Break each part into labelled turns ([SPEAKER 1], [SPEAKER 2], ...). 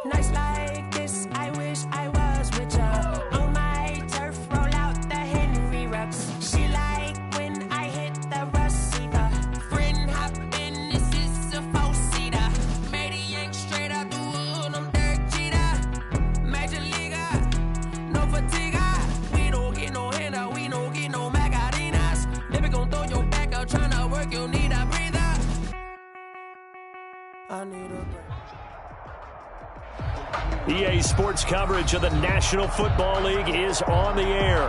[SPEAKER 1] Nights like this, I wish I was with ya. On my turf, roll out the Henry rocks. She like when I hit the receiver. Friend hop in, this is a four-seater. Made a yank straight out the wood, I'm Derek Jeter. Major leaguer, no fatigue. We don't get no handout, we don't get no Macarinas. Never gon' throw your back out, tryna work, you need a breather. I need a break.
[SPEAKER 2] EA Sports coverage of the National Football League is on the air.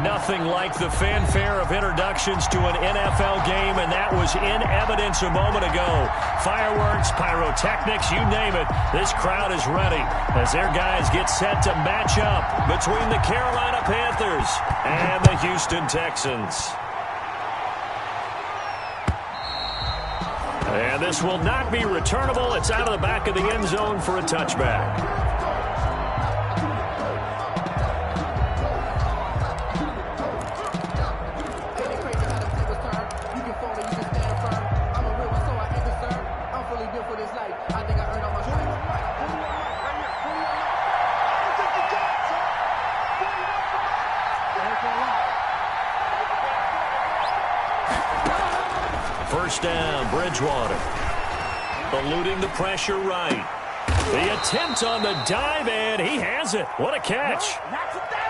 [SPEAKER 2] Nothing like the fanfare of introductions to an NFL game, and that was in evidence a moment ago. Fireworks, pyrotechnics, you name it. This crowd is ready as their guys get set to match up between the Carolina Panthers and the Houston Texans. And this will not be returnable. It's out of the back of the end zone for a touchback. First down, Bridgewater. Eluding the pressure right. The attempt on the dive, and he has it. What a catch.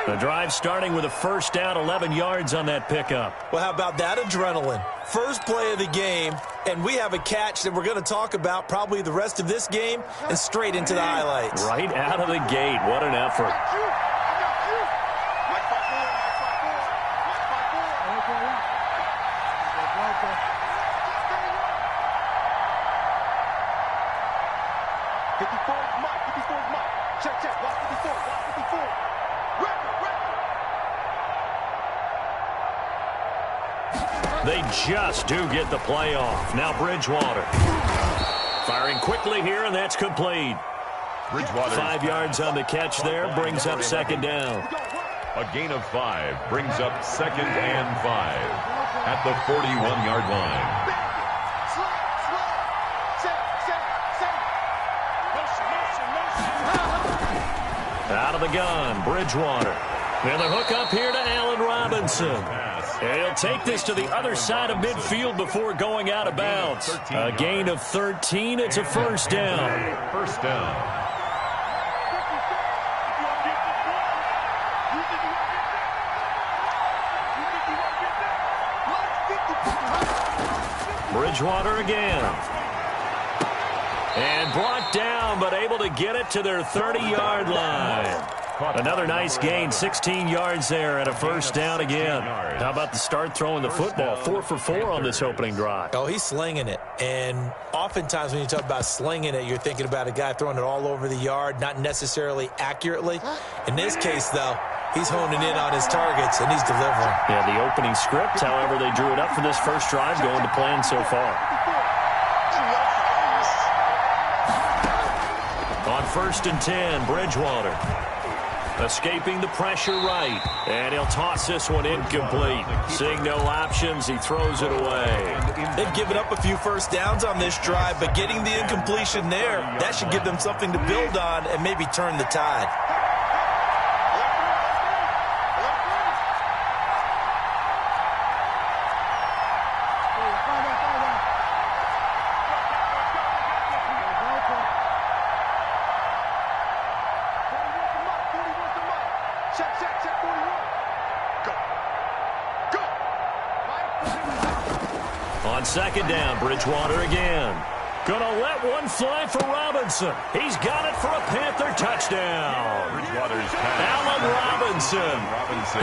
[SPEAKER 2] The drive starting with a first down, 11 yards on that pickup.
[SPEAKER 3] Well, how about that adrenaline? First play of the game, and we have a catch that we're going to talk about probably the rest of this game and straight into the highlights.
[SPEAKER 2] Right out of the gate. What an effort. They just do get the play off. Now Bridgewater. Firing quickly here, and that's complete.
[SPEAKER 4] Bridgewater.
[SPEAKER 2] 5 yards on the catch there. Brings up second down.
[SPEAKER 4] A gain of 5 brings up second and 5 at the 41-yard line.
[SPEAKER 2] Out of the gun, Bridgewater. And the hook up here to Allen Robinson. And he'll take this to the other side of midfield before going out of bounds. A gain of 13. It's a first down.
[SPEAKER 4] First down.
[SPEAKER 2] Bridgewater again. And brought down, but able to get it to their 30-yard line. Another nice gain, 16 yards there and a first down again. How about the start throwing the football? 4 for 4 on this opening drive.
[SPEAKER 3] Oh, he's slinging it. And oftentimes when you talk about slinging it, you're thinking about a guy throwing it all over the yard, not necessarily accurately. In this case, though, he's honing in on his targets, and he's delivering.
[SPEAKER 2] Yeah, the opening script, however, they drew it up for this first drive, going to plan so far. On first and 10, Bridgewater. Escaping the pressure right. And he'll toss this one incomplete. Seeing no options, he throws it away.
[SPEAKER 3] They've given up a few first downs on this drive, but getting the incompletion there, that should give them something to build on and maybe turn the tide.
[SPEAKER 2] On second down, Bridgewater again. Gonna let one fly for Robinson. He's got it for a Panther touchdown.
[SPEAKER 4] Bridgewater's
[SPEAKER 2] Allen Robinson.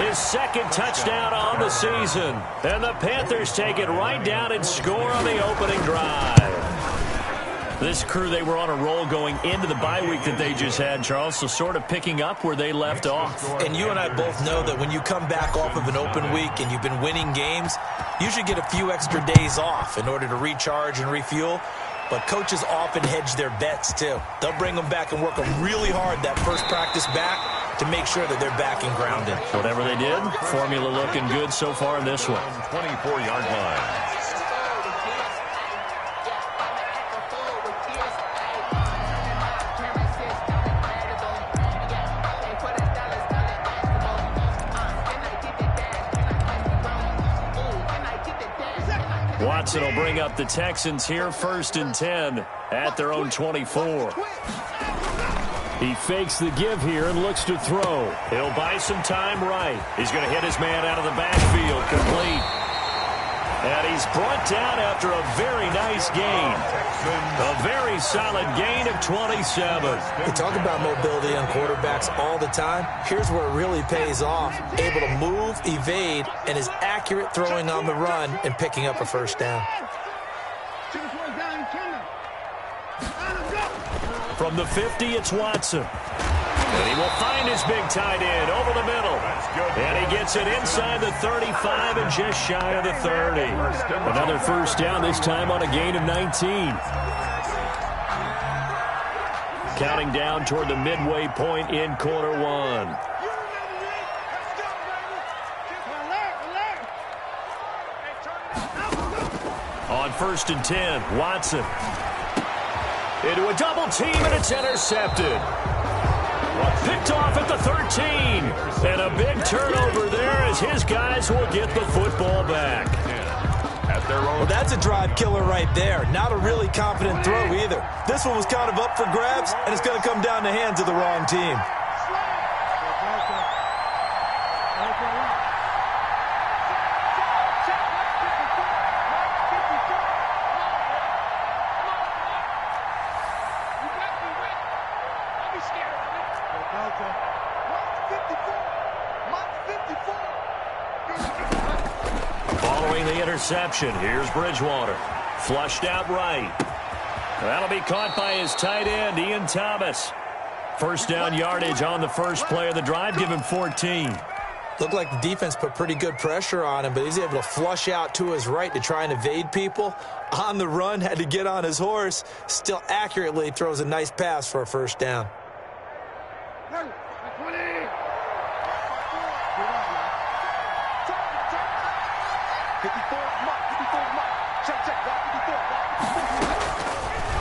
[SPEAKER 2] His second touchdown on the season. And the Panthers take it right down and score on the opening drive. This crew, they were on a roll going into the bye week that they just had, Charles, so sort of picking up where they left off.
[SPEAKER 3] And you and I both know that when you come back off of an open week and you've been winning games, you should get a few extra days off in order to recharge and refuel. But coaches often hedge their bets, too. They'll bring them back and work them really hard that first practice back to make sure that they're back and grounded.
[SPEAKER 2] Whatever they did, formula looking good so far in this one.
[SPEAKER 4] 24-yard line.
[SPEAKER 2] Watson will bring up the Texans here, 1st and 10 at their own 24. He fakes the give here and looks to throw. He'll buy some time right. He's going to hit his man out of the backfield, complete. And he's brought down after a very nice gain. A very solid gain of 27.
[SPEAKER 3] We talk about mobility on quarterbacks all the time. Here's where it really pays off. Able to move, evade, and is accurate throwing on the run and picking up a first down.
[SPEAKER 2] From the 50, it's Watson. And he will find his big tight end over the middle. And he gets it inside the 35 and just shy of the 30. Another first down, this time on a gain of 19. Counting down toward the midway point in quarter one. On 1st and 10, Watson. Into a double team, and it's intercepted. Picked off at the 13. And a big turnover there as his guys will get the football back.
[SPEAKER 3] Well, that's a drive killer right there. Not a really confident throw either. This one was kind of up for grabs, and it's going to come down the hands of the wrong team.
[SPEAKER 2] Following the interception, here's Bridgewater. Flushed out right. That'll be caught by his tight end, Ian Thomas. First down yardage on the first play of the drive. Give him 14.
[SPEAKER 3] Looked like the defense put pretty good pressure on him, but he's able to flush out to his right to try and evade people. On the run, had to get on his horse. Still accurately throws a nice pass for a first down.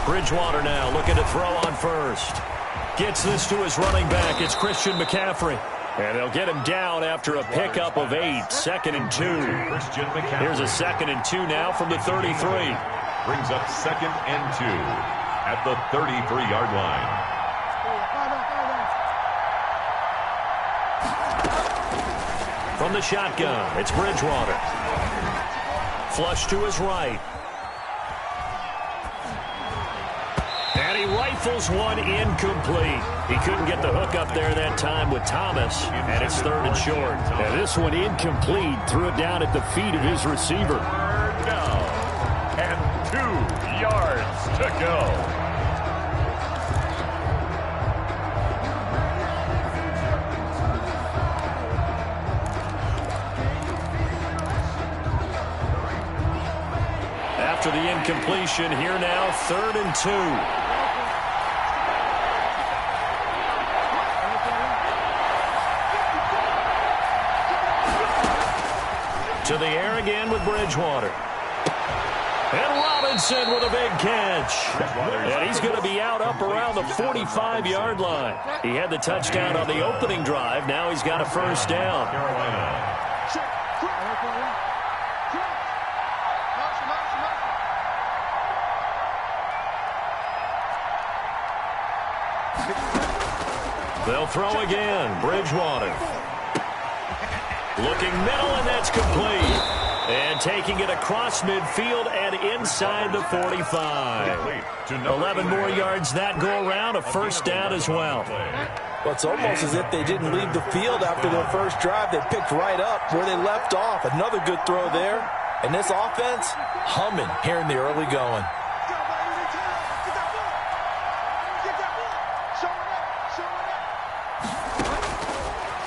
[SPEAKER 2] Bridgewater now looking to throw on first. Gets this to his running back. It's Christian McCaffrey. And they'll get him down after a pickup of 8. 2nd and 2. Here's a 2nd and 2 now from the 33.
[SPEAKER 4] Brings up 2nd and 2 at the 33-yard line.
[SPEAKER 2] From the shotgun, it's Bridgewater. Flush to his right. And he rifles one incomplete. He couldn't get the hook up there that time with Thomas, and it's 3rd and short.
[SPEAKER 5] And this one incomplete. Threw it down at the feet of his receiver.
[SPEAKER 4] Down. And 2 yards to go.
[SPEAKER 2] After the incompletion, here now, 3rd and 2. To the air again with Bridgewater. And Robinson with a big catch. And he's going to be out up around the 45-yard line. He had the touchdown on the opening drive. Now he's got a first down. They'll throw again. Bridgewater. Looking middle, and that's complete. And taking it across midfield and inside the 45. 11 more yards that go around. A first down as well.
[SPEAKER 3] Well, it's almost as if they didn't leave the field after their first drive. They picked right up where they left off. Another good throw there. And this offense, humming here in the early going.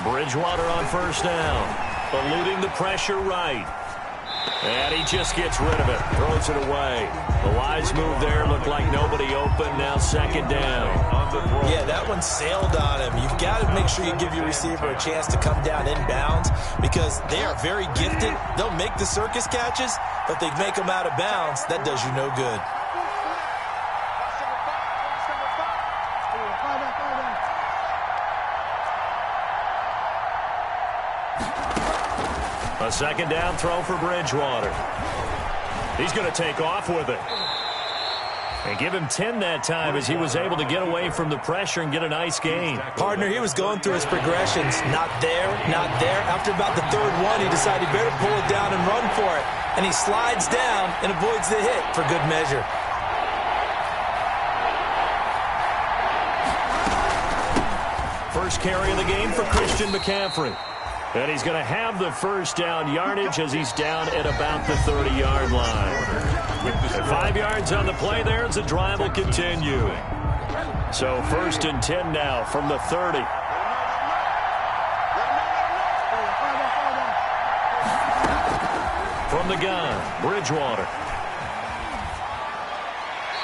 [SPEAKER 2] Bridgewater on first down. Eluding the pressure right. And he just gets rid of it. Throws it away. The wise move there. Looked like nobody open. Now 2nd down.
[SPEAKER 3] Yeah, that one sailed on him. You've got to make sure you give your receiver a chance to come down inbounds because they are very gifted. They'll make the circus catches, but they make them out of bounds. That does you no good.
[SPEAKER 2] A 2nd down throw for Bridgewater. He's going to take off with it. And give him 10 that time as he was able to get away from the pressure and get a nice gain.
[SPEAKER 3] Partner, he was going through his progressions. Not there, not there. After about the third one, he decided he better pull it down and run for it. And he slides down and avoids the hit for good measure.
[SPEAKER 2] First carry of the game for Christian McCaffrey. And he's going to have the first down yardage as he's down at about the 30-yard line. And 5 yards on the play there as the drive will continue. So 1st and 10 now from the 30. From the gun, Bridgewater.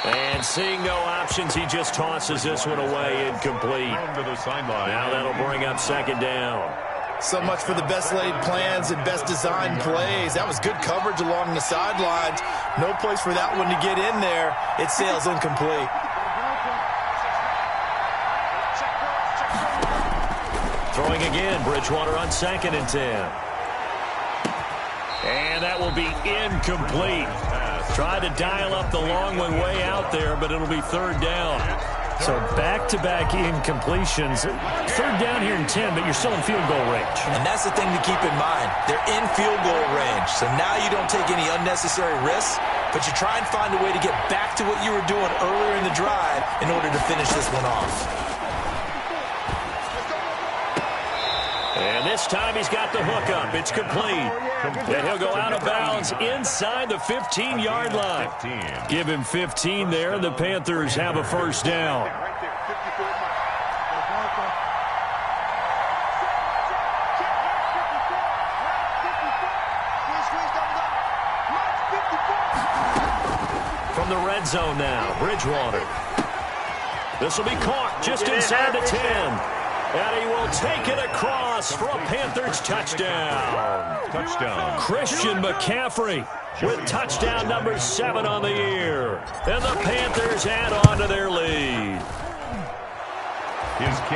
[SPEAKER 2] And seeing no options, he just tosses this one away incomplete. Now that'll bring up 2nd down.
[SPEAKER 6] So much for the best laid plans and best designed plays. That was good coverage along the sidelines. No place for that one to get in there. It sails incomplete.
[SPEAKER 2] Throwing again, Bridgewater on 2nd and 10. And that will be incomplete. Tried to dial up the long one way out there, but it'll be 3rd down. So back-to-back incompletions. 3rd down here in 10, but you're still in field goal range.
[SPEAKER 3] And that's the thing to keep in mind. They're in field goal range. So now you don't take any unnecessary risks, but you try and find a way to get back to what you were doing earlier in the drive in order to finish this one off.
[SPEAKER 2] And this time he's got the hook up. It's complete. And he'll go out of bounds inside the 15-yard line. Give him 15 there, and the Panthers have a first down. From the red zone now, Bridgewater. This will be caught just inside the 10. And he will take it across for a Panthers touchdown. Christian McCaffrey with touchdown number 7 on the year. And the Panthers add on to their lead.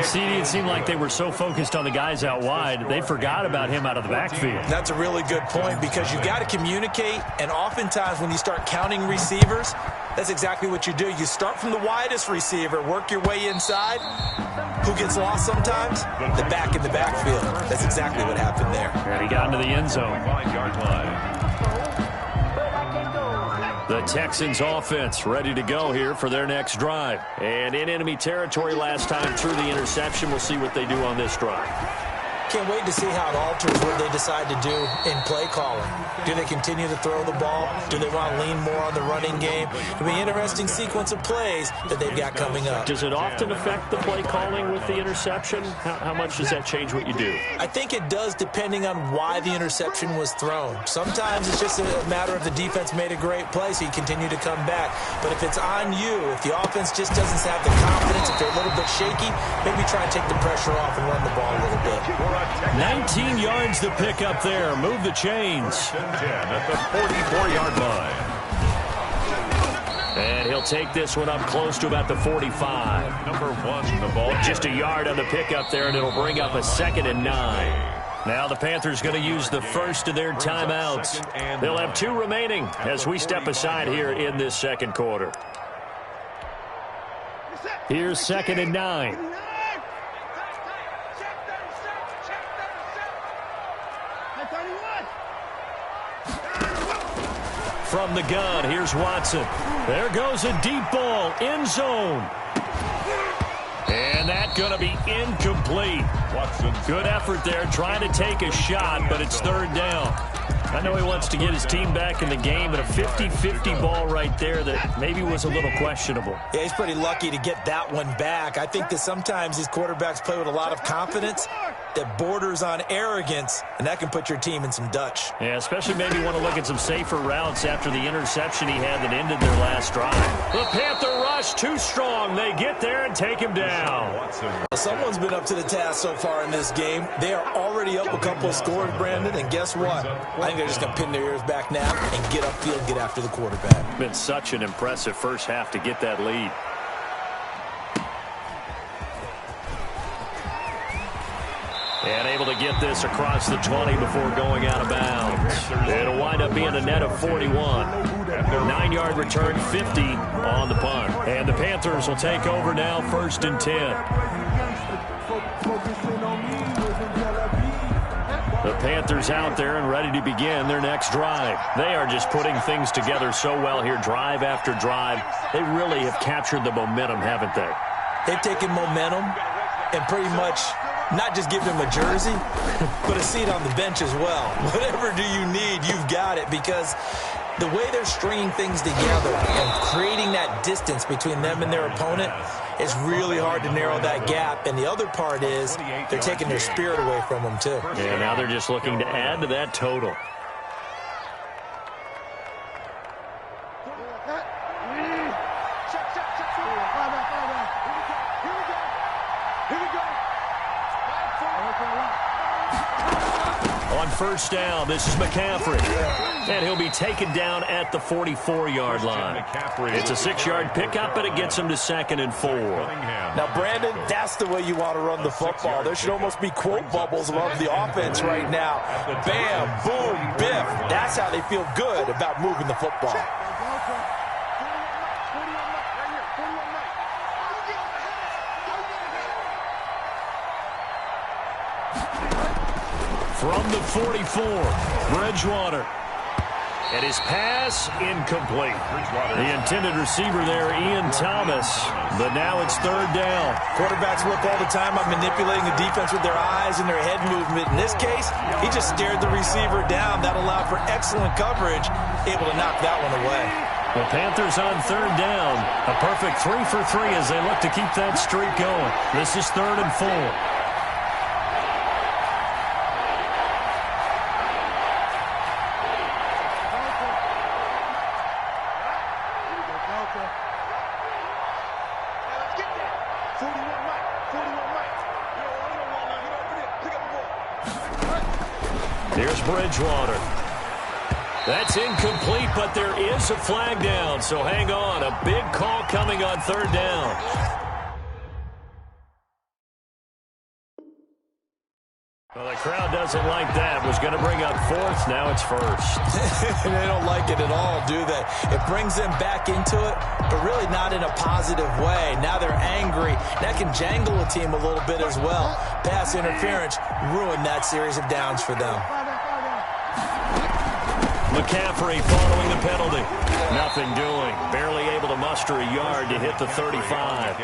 [SPEAKER 2] CD, it seemed like they were so focused on the guys out wide, they forgot about him out of the backfield.
[SPEAKER 3] That's a really good point because you've got to communicate, and oftentimes when you start counting receivers, that's exactly what you do. You start from the widest receiver, work your way inside. Who gets lost sometimes? The back in the backfield. That's exactly what happened there.
[SPEAKER 2] And he got into the end zone. 5-yard line. The Texans offense ready to go here for their next drive. And in enemy territory last time through the interception. We'll see what they do on this drive.
[SPEAKER 3] Can't wait to see how it alters what they decide to do in play calling. Do they continue to throw the ball? Do they want to lean more on the running game? It'll be an interesting sequence of plays that they've got coming up.
[SPEAKER 2] Does it often affect the play calling with the interception? How much does that change what you do?
[SPEAKER 3] I think it does depending on why the interception was thrown. Sometimes it's just a matter of the defense made a great play, so you continue to come back. But if it's on you, if the offense just doesn't have the confidence, if they're a little bit shaky, maybe try and take the pressure off and run the ball a little bit.
[SPEAKER 2] 19 yards to pick up there. Move the chains.
[SPEAKER 4] 10 at the 44-yard line.
[SPEAKER 2] And he'll take this one up close to about the 45.
[SPEAKER 4] Number 1, the ball.
[SPEAKER 2] Just a yard on the pickup there, and it'll bring up a 2nd and 9. Now the Panthers going to use the first of their timeouts. They'll have 2 remaining as we step aside here in this second quarter. Here's 2nd and 9. From the gun, here's Watson. There goes a deep ball, end zone. And that's going to be incomplete. Good effort there, trying to take a shot, but it's 3rd down. I know he wants to get his team back in the game, but a 50-50 ball right there that maybe was a little questionable.
[SPEAKER 3] Yeah, he's pretty lucky to get that one back. I think that sometimes these quarterbacks play with a lot of confidence that borders on arrogance, and that can put your team in some Dutch.
[SPEAKER 2] Yeah, especially maybe want to look at some safer routes after the interception he had that ended their last drive. The Panther rush too strong. They get there and take him down.
[SPEAKER 3] Someone's been up to the task so far in this game. They are already up a couple of scores, Brandon, and guess what? I think they're just going to pin their ears back now and get upfield and get after the quarterback.
[SPEAKER 2] Been such an impressive first half to get that lead. And able to get this across the 20 before going out of bounds. It'll wind up being a net of 41. 9-yard return, 50 on the punt. And the Panthers will take over now, 1st and 10. The Panthers out there and ready to begin their next drive. They are just putting things together so well here, drive after drive. They really have captured the momentum, haven't they?
[SPEAKER 3] They've taken momentum and pretty much not just give them a jersey, but a seat on the bench as well. Whatever do you need, you've got it, because the way they're stringing things together and creating that distance between them and their opponent, it's really hard to narrow that gap. And the other part is they're taking their spirit away from them, too.
[SPEAKER 2] Yeah, now they're just looking to add to that total. On 1st down, this is McCaffrey. And he'll be taken down at the 44-yard line. It's a 6-yard pickup, and it gets him to 2nd and 4.
[SPEAKER 6] Now, Brandon, that's the way you want to run the football. There should almost be quote bubbles above the offense right now. Bam, boom, biff. That's how they feel good about moving the football.
[SPEAKER 2] From the 44, Bridgewater. And his pass incomplete. The intended receiver there, Ian Thomas. But now it's 3rd down.
[SPEAKER 6] Quarterbacks work all the time on manipulating the defense with their eyes and their head movement. In this case, he just stared the receiver down. That allowed for excellent coverage, able to knock that one away.
[SPEAKER 2] The Panthers on 3rd down. A perfect 3 for 3 as they look to keep that streak going. This is 3rd and 4. Here's Bridgewater. That's incomplete, but there is a flag down, so hang on. A big call coming on 3rd down. Well, the crowd doesn't like that. Was going to bring up 4th. Now it's 1st.
[SPEAKER 6] They don't like it at all, do they? It brings them back into it, but really not in a positive way. Now they're angry. That can jangle a team a little bit as well. Pass interference ruined that series of downs for them.
[SPEAKER 2] McCaffrey following the penalty. Nothing doing. Barely able to muster a yard to hit the 35.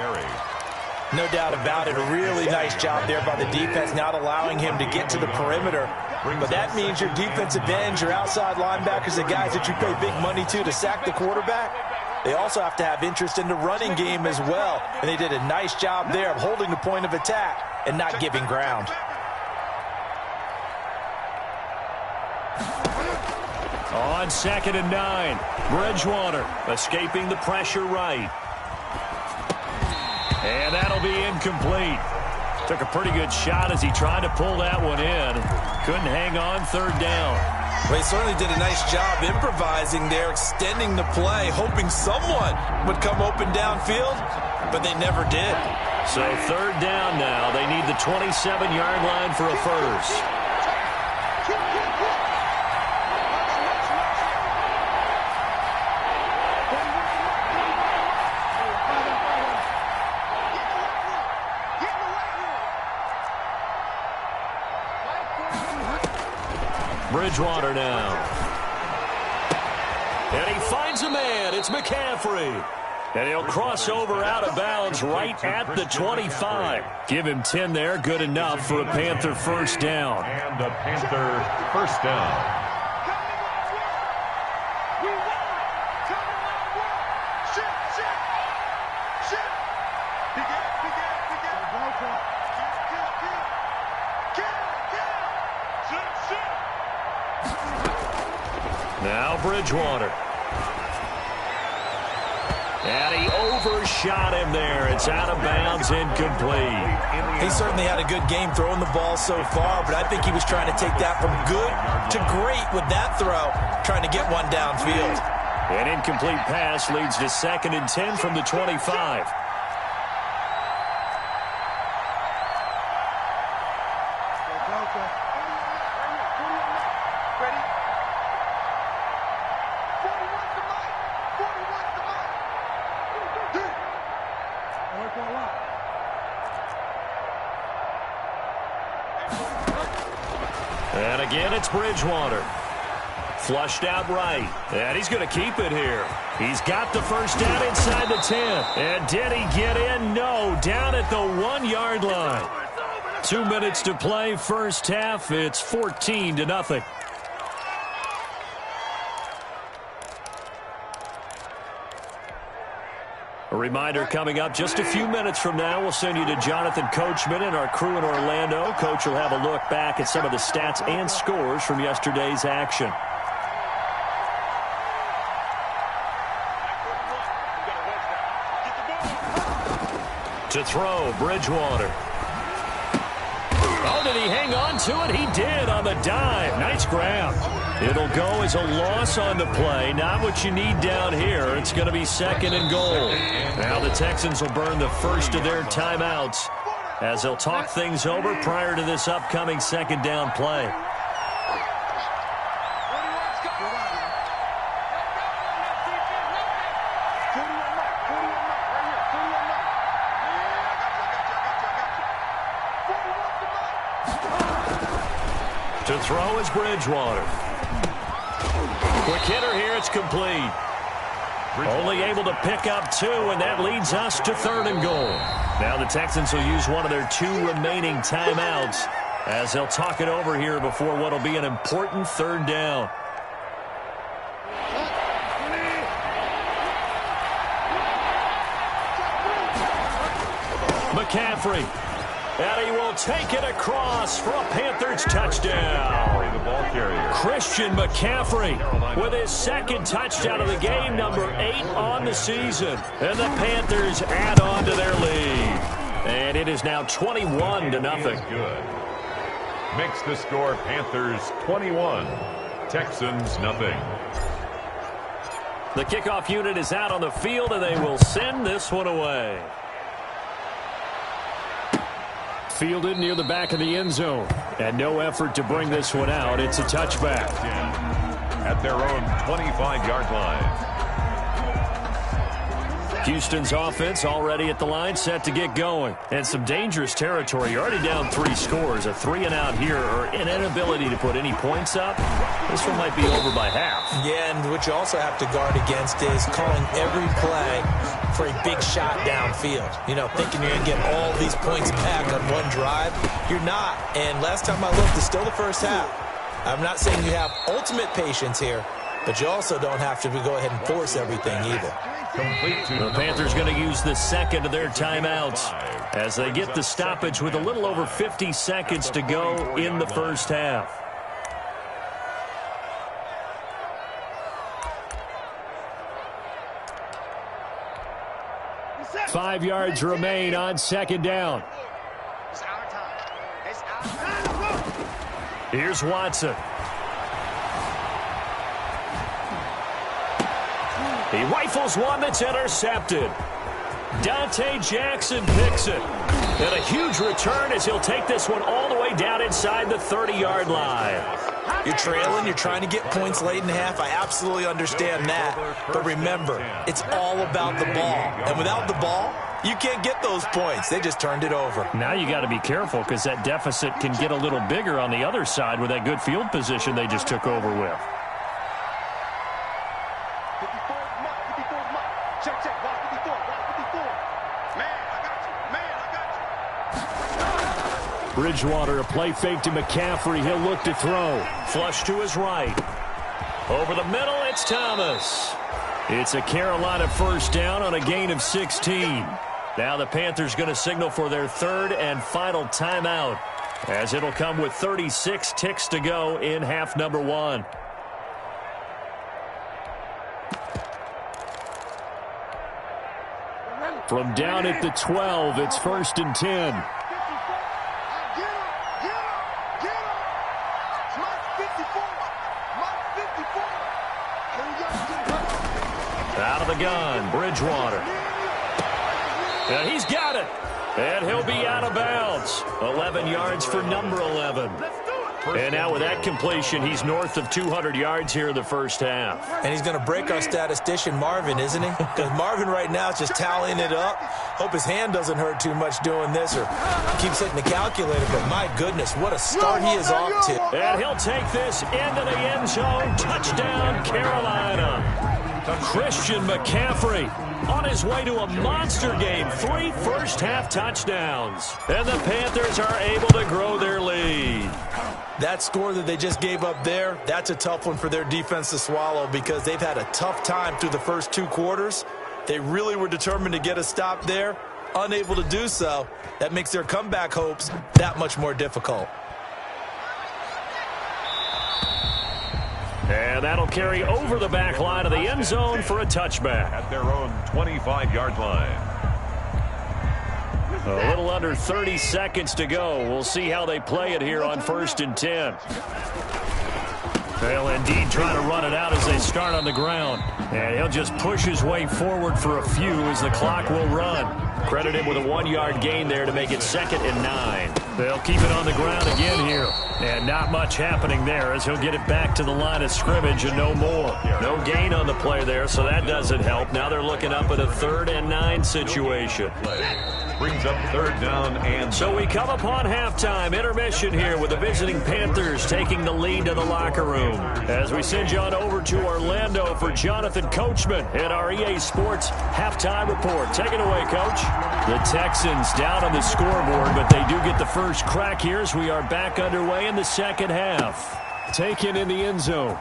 [SPEAKER 6] No doubt about it. A really nice job there by the defense, not allowing him to get to the perimeter. But that means your defensive ends, your outside linebackers, the guys that you pay big money to sack the quarterback, they also have to have interest in the running game as well. And they did a nice job there of holding the point of attack and not giving ground.
[SPEAKER 2] On 2nd and 9, Bridgewater escaping the pressure right. And that'll be incomplete. Took a pretty good shot as he tried to pull that one in. Couldn't hang on 3rd down.
[SPEAKER 6] Well, he certainly did a nice job improvising there, extending the play, hoping someone would come open downfield, but they never did.
[SPEAKER 2] So 3rd down now. They need the 27-yard line for a first. Bridgewater now. And he finds a man. It's McCaffrey. And he'll cross over out of bounds right at the 25. Give him 10 there. Good enough for a Panther 1st down.
[SPEAKER 4] And a Panther 1st down.
[SPEAKER 2] Now Bridgewater. And he overshot him there. It's out of bounds, incomplete.
[SPEAKER 6] He certainly had a good game throwing the ball so far, but I think he was trying to take that from good to great with that throw, trying to get one downfield.
[SPEAKER 2] An incomplete pass leads to 2nd and 10 from the 25. Again, it's Bridgewater. Flushed out right. And he's going to keep it here. He's got the first down inside the 10. And did he get in? No. Down at the 1-yard line. 2 minutes to play, first half. It's 14-0. A reminder coming up just a few minutes from now. We'll send you to Jonathan Coachman and our crew in Orlando. Coach will have a look back at some of the stats and scores from yesterday's action. To throw, Bridgewater. Oh, did he hang on to it? He did on the dive. Nice grab. It'll go as a loss on the play. Not what you need down here. It's going to be 2nd and goal. Now the Texans will burn the first of their timeouts as they'll talk things over prior to this upcoming 2nd down play. To throw is Bridgewater. Quick hitter here, it's complete. Only able to pick up 2, and that leads us to 3rd and goal. Now the Texans will use one of their 2 remaining timeouts as they'll talk it over here before what will be an important 3rd down. McCaffrey. And he will take it across for a Panthers touchdown.
[SPEAKER 4] The ball carrier.
[SPEAKER 2] Christian McCaffrey with his 2nd touchdown of the game, number 8 on the season. And the Panthers add on to their lead. And it is now 21-0.
[SPEAKER 4] Good. Makes the score Panthers 21, Texans nothing.
[SPEAKER 2] The kickoff unit is out on the field, and they will send this one away.
[SPEAKER 5] Fielded near the back of the end zone. And no effort to bring this one out. It's a touchback.
[SPEAKER 4] At their own 25-yard line.
[SPEAKER 2] Houston's offense already at the line, set to get going. And some dangerous territory. You're already down 3 scores. A 3-and-out here, or an inability to put any points up. This one might be over by half.
[SPEAKER 6] Yeah, and what you also have to guard against is calling every play for a big shot downfield. You know, thinking you're going to get all these points back on one drive. You're not. And last time I looked, it's still the first half. I'm not saying you have ultimate patience here, but you also don't have to go ahead and force everything either.
[SPEAKER 2] The Panthers going to use the 2nd of their timeouts as they get the stoppage with a little over 50 seconds to go in the first half.
[SPEAKER 5] Five yards remain on 2nd down.
[SPEAKER 2] Here's Watson. He rifles one that's intercepted. Dante Jackson picks it. And a huge return as he'll take this one all the way down inside the 30-yard line.
[SPEAKER 6] You're trailing, you're trying to get points late in the half. I absolutely understand that. But remember, it's all about the ball. And without the ball, you can't get those points. They just turned it over.
[SPEAKER 2] Now you got to be careful because that deficit can get a little bigger on the other side with that good field position they just took over with.
[SPEAKER 5] Bridgewater, a play fake to McCaffrey. He'll look to throw.
[SPEAKER 2] Flush to his right. Over the middle, it's Thomas. It's a Carolina first down on a gain of 16. Now the Panthers going to signal for their 3rd and final timeout, as it'll come with 36 ticks to go in half number 1.
[SPEAKER 5] From down at the 12, it's 1st and 10.
[SPEAKER 2] Out of the gun, Bridgewater. And he's got it. And he'll be out of bounds. 11 yards for number 11. And now with that completion, he's north of 200 yards here in the first half.
[SPEAKER 6] And he's going to break our statistician, Marvin, isn't he? Because Marvin right now is just tallying it up. Hope his hand doesn't hurt too much doing this or keeps hitting the calculator. But my goodness, what a start he is off to.
[SPEAKER 2] And he'll take this into the end zone. Touchdown, Carolina. Christian McCaffrey on his way to a monster game. 3 first-half touchdowns. And the Panthers are able to grow their lead.
[SPEAKER 6] That score that they just gave up there, that's a tough one for their defense to swallow because they've had a tough time through the first 2 quarters. They really were determined to get a stop there. Unable to do so. That makes their comeback hopes that much more difficult.
[SPEAKER 2] And that'll carry over the back line of the end zone for a touchback.
[SPEAKER 4] At their own 25-yard line.
[SPEAKER 2] A little under 30 seconds to go. We'll see how they play it here on 1st and 10. They'll indeed try to run it out as they start on the ground. And he'll just push his way forward for a few as the clock will run. Credit him with a 1-yard gain there to make it 2nd and 9. They'll keep it on the ground again here. And not much happening there as he'll get it back to the line of scrimmage and no more. No gain on the play there, so that doesn't help. Now they're looking up at a 3rd and 9 situation.
[SPEAKER 4] Brings up 3rd down and...
[SPEAKER 2] So we come upon halftime intermission here with the visiting Panthers taking the lead to the locker room. As we send you on over to Orlando for Jonathan Coachman in our EA Sports halftime report. Take it away, Coach. The Texans down on the scoreboard, but they do get the first crack here as we are back underway in the second half. Taken in the end zone.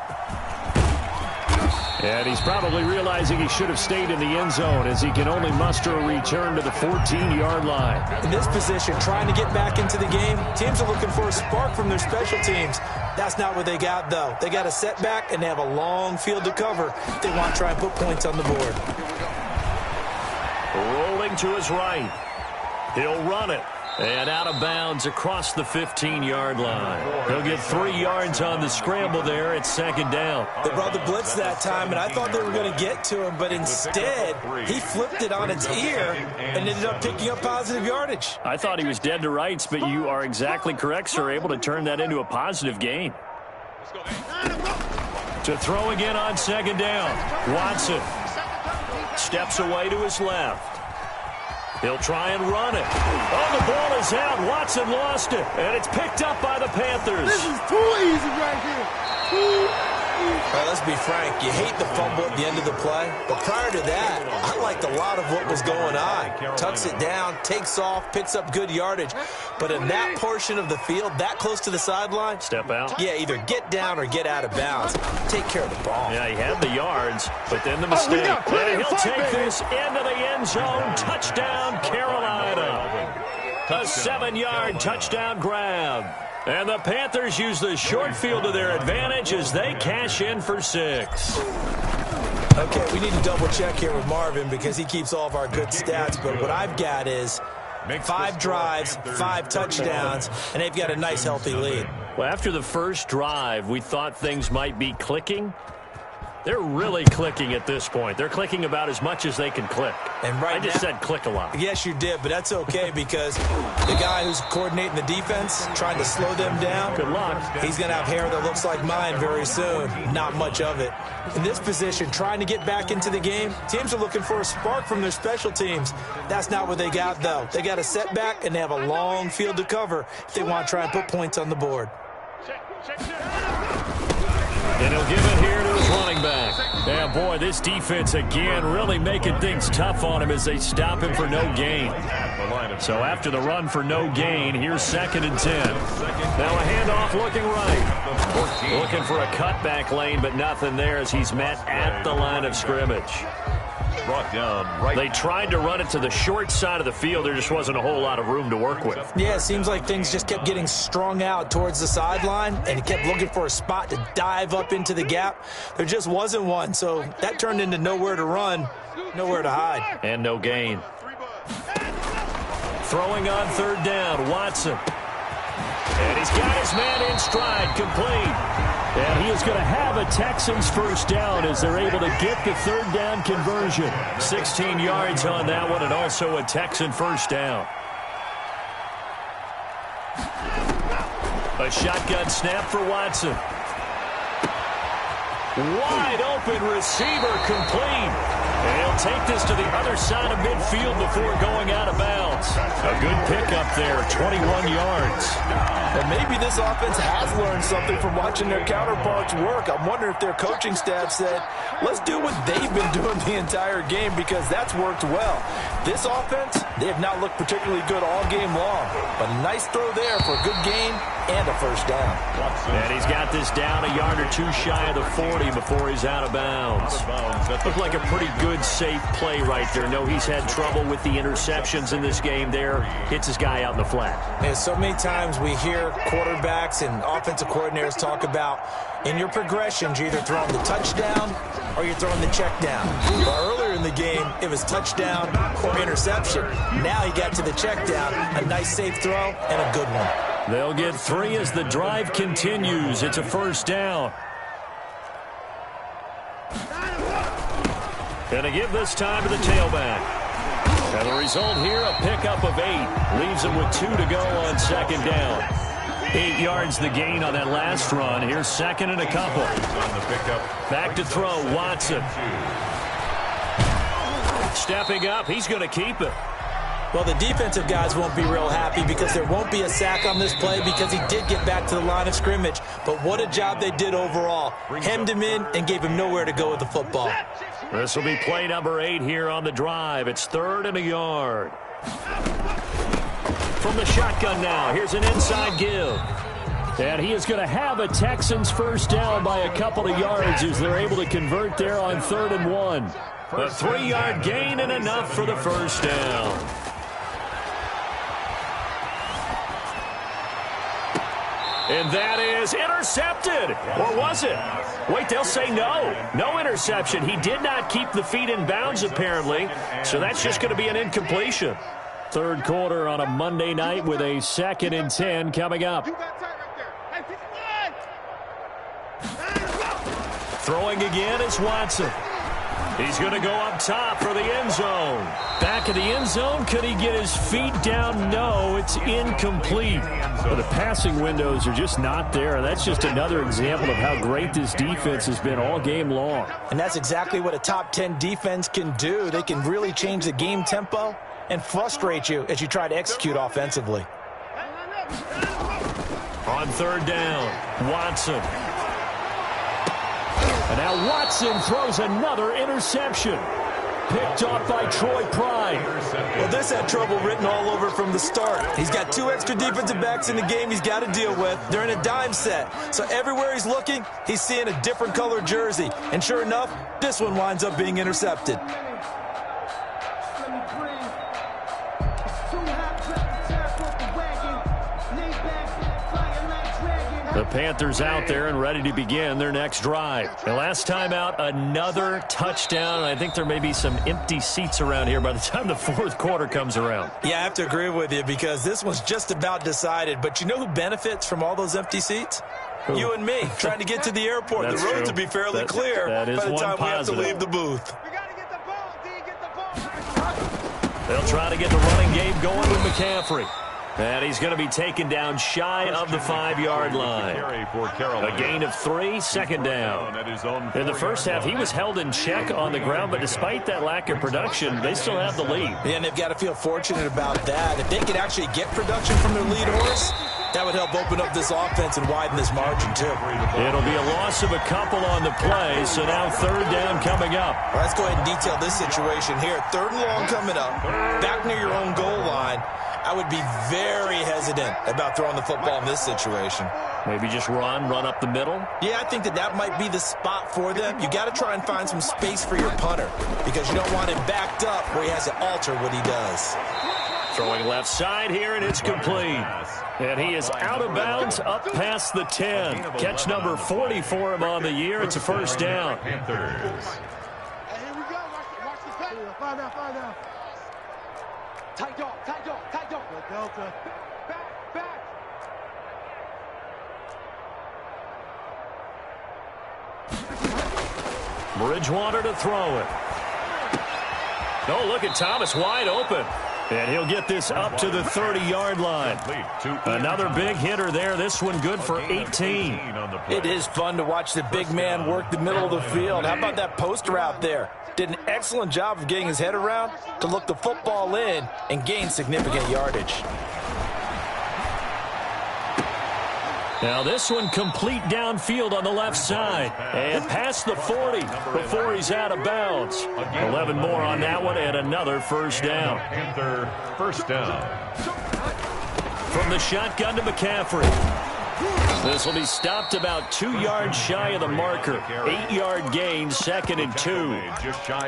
[SPEAKER 2] And he's probably realizing he should have stayed in the end zone as he can only muster a return to the 14-yard line.
[SPEAKER 6] In this position, trying to get back into the game, teams are looking for a spark from their special teams. That's not what they got, though. They got a setback, and they have a long field to cover if they want to try and put points on the board.
[SPEAKER 2] Rolling to his right. He'll run it. And out of bounds across the 15-yard line. He'll get 3 yards on the scramble there. It's 2nd down.
[SPEAKER 6] They brought the blitz that time, and I thought they were going to get to him, but instead, he flipped it on its ear and ended up picking up positive yardage.
[SPEAKER 2] I thought he was dead to rights, but you are exactly correct, sir. Able to turn that into a positive gain. To throw again on 2nd down. Watson steps away to his left. He'll try and run it. Oh, the ball is out. Watson lost it. And it's picked up by the Panthers.
[SPEAKER 7] This is too easy right here. Too easy.
[SPEAKER 6] Well, let's be frank. You hate the fumble at the end of the play. But prior to that, I liked a lot of what was going on. Tucks it down, takes off, picks up good yardage. But in that portion of the field, that close to the sideline.
[SPEAKER 2] Step out.
[SPEAKER 6] Yeah, either get down or get out of bounds. Take care of the ball.
[SPEAKER 2] Yeah, he had the yards, but then the mistake. And he'll take this into the end zone. Touchdown, Carolina. A 7-yard touchdown grab. And the Panthers use the short field to their advantage as they cash in for 6.
[SPEAKER 6] Okay, we need to double check here with Marvin because he keeps all of our good stats. But what I've got is 5 drives, 5 touchdowns, and they've got a nice, healthy lead.
[SPEAKER 2] Well, after the first drive, we thought things might be clicking. They're really clicking at this point. They're clicking about as much as they can click.
[SPEAKER 6] And right
[SPEAKER 2] I just said click a lot.
[SPEAKER 6] Yes, you did, but that's okay because the guy who's coordinating the defense, trying to slow them down,
[SPEAKER 2] good luck.
[SPEAKER 6] He's going to have hair that looks like mine very soon. Not much of it. In this position, trying to get back into the game, teams are looking for a spark from their special teams. That's not what they got, though. They got a setback, and they have a long field to cover if they want to try and put points on the board.
[SPEAKER 2] And he'll give it here to his running back. Yeah, boy, this defense again really making things tough on him as they stop him for no gain. So after the run for no gain, here's 2nd and 10. Now a handoff looking right. Looking for a cutback lane, but nothing there as he's met at the line of scrimmage.
[SPEAKER 4] Brought down right.
[SPEAKER 2] They tried to run it to the short side of the field. There just wasn't a whole lot of room to work with.
[SPEAKER 6] Yeah, it seems like things just kept getting strung out towards the sideline, and he kept looking for a spot to dive up into the gap. There just wasn't one, so that turned into nowhere to run, nowhere to hide.
[SPEAKER 2] And no gain. Throwing on 3rd down, Watson. And he's got his man in stride, complete. And he is going to have a Texans first down as they're able to get the 3rd down conversion. 16 yards on that one, and also a Texan first down. A shotgun snap for Watson. Wide open receiver complete. And he'll take this to the other side of midfield before going out of bounds. A good pickup there, 21 yards.
[SPEAKER 6] And maybe this offense has learned something from watching their counterparts work. I'm wondering if their coaching staff said, let's do what they've been doing the entire game, because that's worked well. This offense, they have not looked particularly good all game long. But a nice throw there for a good gain and a first down.
[SPEAKER 2] And he's got this down a yard or two shy of the 40 before he's out of bounds. Looked like a pretty good, safe play right there. No, he's had trouble with the interceptions in this game there. Hits his guy out in the flat.
[SPEAKER 6] And so many times we hear quarterbacks and offensive coordinators talk about, in your progressions, you're either throwing the touchdown or you're throwing the check down. But earlier in the game, it was touchdown or interception. Now he got to the check down, a nice safe throw, and a good one.
[SPEAKER 2] They'll get 3 as the drive continues. It's a first down. And to give this time to the tailback. And the result here, a pickup of 8. Leaves him with 2 to go on second down. 8 yards the gain on that last run. Here's second and a couple. Back to throw, Watson. Stepping up, he's going to keep it.
[SPEAKER 6] Well, the defensive guys won't be real happy because there won't be a sack on this play because he did get back to the line of scrimmage. But what a job they did overall. Hemmed him in and gave him nowhere to go with the football.
[SPEAKER 2] This will be play number 8 here on the drive. It's 3rd and a yard. From the shotgun now, here's an inside give. And he is going to have a Texans first down by a couple of yards as they're able to convert there on 3rd and 1. A 3-yard gain and enough for the first down. And that is intercepted. Or was it? Wait, they'll say no. No interception. He did not keep the feet in bounds, apparently. So that's just going to be an incompletion. Third quarter on a Monday night with a 2nd and 10 coming up. Throwing again is Watson. He's going to go up top for the end zone. Back of the end zone. Could he get his feet down? No, it's incomplete. Well, the passing windows are just not there. That's just another example of how great this defense has been all game long.
[SPEAKER 6] And that's exactly what a top 10 defense can do. They can really change the game tempo and frustrate you as you try to execute offensively.
[SPEAKER 2] On 3rd down, Watson. And now Watson throws another interception. Picked off by Troy Pride.
[SPEAKER 6] Well, this had trouble written all over from the start. He's got 2 extra defensive backs in the game he's got to deal with. They're in a dime set. So everywhere he's looking, he's seeing a different color jersey. And sure enough, this one winds up being intercepted.
[SPEAKER 2] The Panthers out there and ready to begin their next drive. The last time out, another touchdown. I think there may be some empty seats around here by the time the 4th quarter comes around.
[SPEAKER 6] Yeah, I have to agree with you because this one's just about decided. But you know who benefits from all those empty seats? Who? You and me, trying to get to the airport. The roads will be fairly clear by the time we have to leave the booth.
[SPEAKER 7] We got to get the ball, D. Get the ball.
[SPEAKER 2] They'll try to get the running game going with McCaffrey. And he's going to be taken down shy of the 5-yard line. A gain of 3, 2nd down. In the first half, he was held in check on the ground, but despite that lack of production, they still have the lead.
[SPEAKER 6] Yeah, and they've got to feel fortunate about that. If they could actually get production from their lead horse, that would help open up this offense and widen this margin, too.
[SPEAKER 2] It'll be a loss of a couple on the play, so now 3rd down coming up.
[SPEAKER 6] Well, let's go ahead and detail this situation here. 3rd and long coming up, back near your own goal line. I would be very hesitant about throwing the football in this situation.
[SPEAKER 2] Maybe just run up the middle?
[SPEAKER 6] Yeah, I think that might be the spot for them. You got to try and find some space for your punter because you don't want him backed up where he has to alter what he does.
[SPEAKER 2] Throwing left side here, and it's complete. And he is out of bounds up past the 10. Catch number 40 for him on the year. It's a first down.
[SPEAKER 7] Hey, here we go. Watch the play. 5 down. Tight dog. Good Delta. Back.
[SPEAKER 2] Bridgewater to throw it. Oh, look at Thomas wide open. And he'll get this up to the 30-yard line. Another big hitter there. This one good for 18.
[SPEAKER 6] It is fun to watch the big man work the middle of the field. How about that poster out there? Did an excellent job of getting his head around to look the football in and gain significant yardage.
[SPEAKER 2] Now this one complete downfield on the left side. And past the 40 before he's out of bounds. 11 more on that one and another first down.
[SPEAKER 4] Panther first down.
[SPEAKER 2] From the shotgun to McCaffrey. This will be stopped about 2 yards shy of the marker. 8-yard gain, 2nd and 2.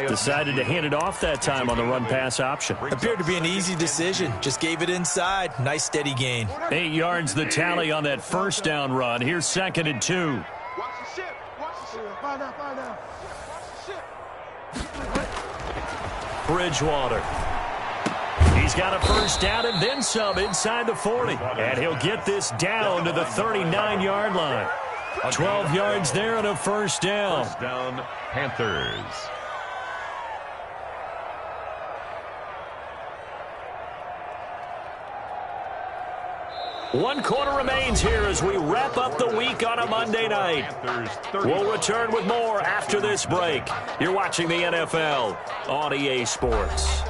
[SPEAKER 2] Decided to hand it off that time on the run-pass option.
[SPEAKER 6] Appeared to be an easy decision. Just gave it inside. Nice steady gain.
[SPEAKER 2] 8 yards the tally on that first down run. Here's 2nd and 2.
[SPEAKER 7] Watch the ship. Watch the ship. Find out. Watch the ship.
[SPEAKER 2] Bridgewater. He's got a first down and then some inside the 40. And he'll get this down to the 39-yard line. 12 yards there and a first down.
[SPEAKER 4] First down, Panthers.
[SPEAKER 2] One quarter remains here as we wrap up the week on a Monday night. We'll return with more after this break. You're watching the NFL on EA Sports.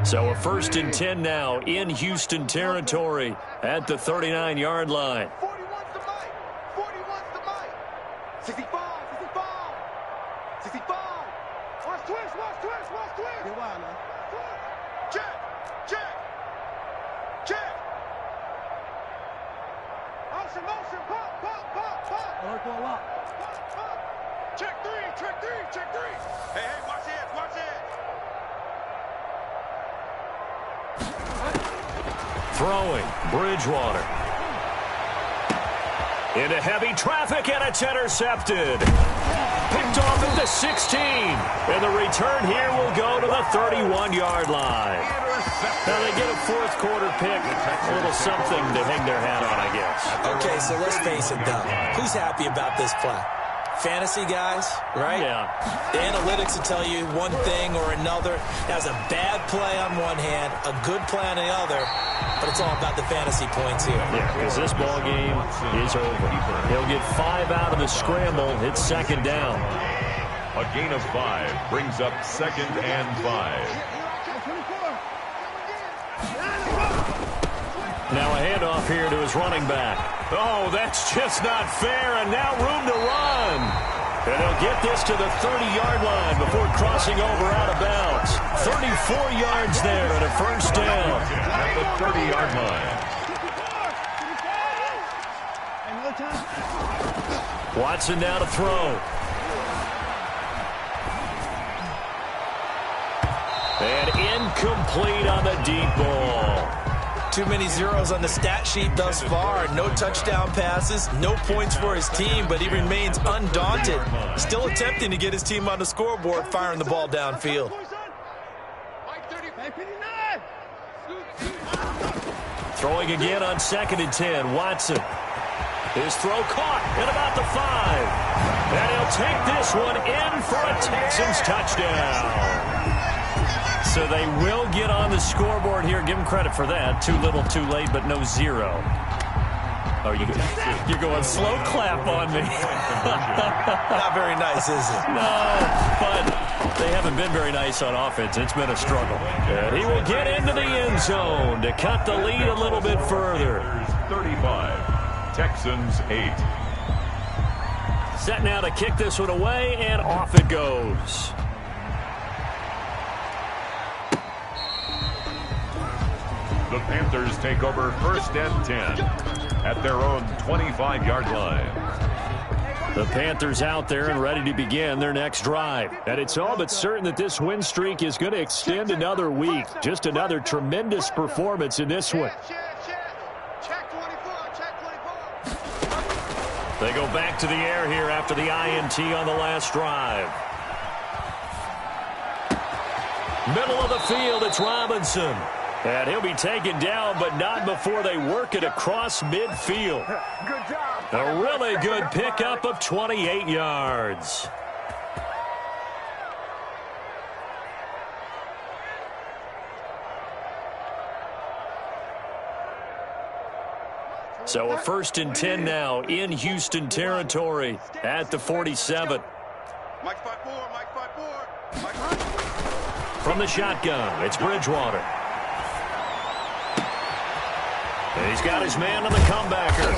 [SPEAKER 2] So a 1st and 10 now in Houston territory at the 39-yard line.
[SPEAKER 7] 41's the mic. 41's the mic. 65. 65. Watch twist. Get wild now. Check. Motion. Pop. Alert for a lock. Pop. Check three. Hey, watch it.
[SPEAKER 2] Throwing, Bridgewater. Into heavy traffic, and it's intercepted. Picked off at the 16. And the return here will go to the 31-yard line. Now they get a 4th quarter pick. A little something to hang their hat on, I guess.
[SPEAKER 6] Okay, so let's face it, though. Who's happy about this play? Fantasy guys, right?
[SPEAKER 2] Yeah.
[SPEAKER 6] The analytics will tell you one thing or another. That's a bad play on one hand, a good play on the other, but it's all about the fantasy points here.
[SPEAKER 2] Yeah, because this ball game is over. He'll get 5 out of the scramble. It's 2nd down.
[SPEAKER 4] A gain of 5 brings up 2nd and 5.
[SPEAKER 2] Now a handoff here to his running back. Oh, that's just not fair, and now room to run. And he'll get this to the 30-yard line before crossing over out of bounds. 34 yards there and a first down.
[SPEAKER 4] At the 30-yard line.
[SPEAKER 2] Watson now to throw. And incomplete on the deep ball.
[SPEAKER 6] Too many zeros on the stat sheet thus far. No touchdown passes, no points for his team, but he remains undaunted. Still attempting to get his team on the scoreboard, firing the ball downfield.
[SPEAKER 2] Throwing again on 2nd and 10. Watson. His throw caught at about the 5. And he'll take this one in for a Texans touchdown. So they will get on the scoreboard here. Give them credit for that. Too little, too late, but no zero. Oh, you're going slow clap on me.
[SPEAKER 6] Not very nice, is it?
[SPEAKER 2] No, but they haven't been very nice on offense. It's been a struggle. And he will get into the end zone to cut the lead a little bit further.
[SPEAKER 4] 35, Texans 8.
[SPEAKER 2] Set now to kick this one away, and off it goes.
[SPEAKER 4] The Panthers take over 1st and 10 at their own 25-yard line.
[SPEAKER 5] The Panthers out there and ready to begin their next drive. And it's all but certain that this win streak is going to extend another week. Just another tremendous performance in this one.
[SPEAKER 7] Check 24, check 24.
[SPEAKER 2] They go back to the air here after the INT on the last drive. Middle of the field, it's Robinson. And he'll be taken down, but not before they work it across midfield.
[SPEAKER 7] Good job.
[SPEAKER 2] A really good pickup of 28 yards. So a 1st and 10 now in Houston territory at the 47.
[SPEAKER 7] Mike 5-4, Mike 5-4. Mike 5-4.
[SPEAKER 2] From the shotgun, it's Bridgewater. And he's got his man on the comebacker.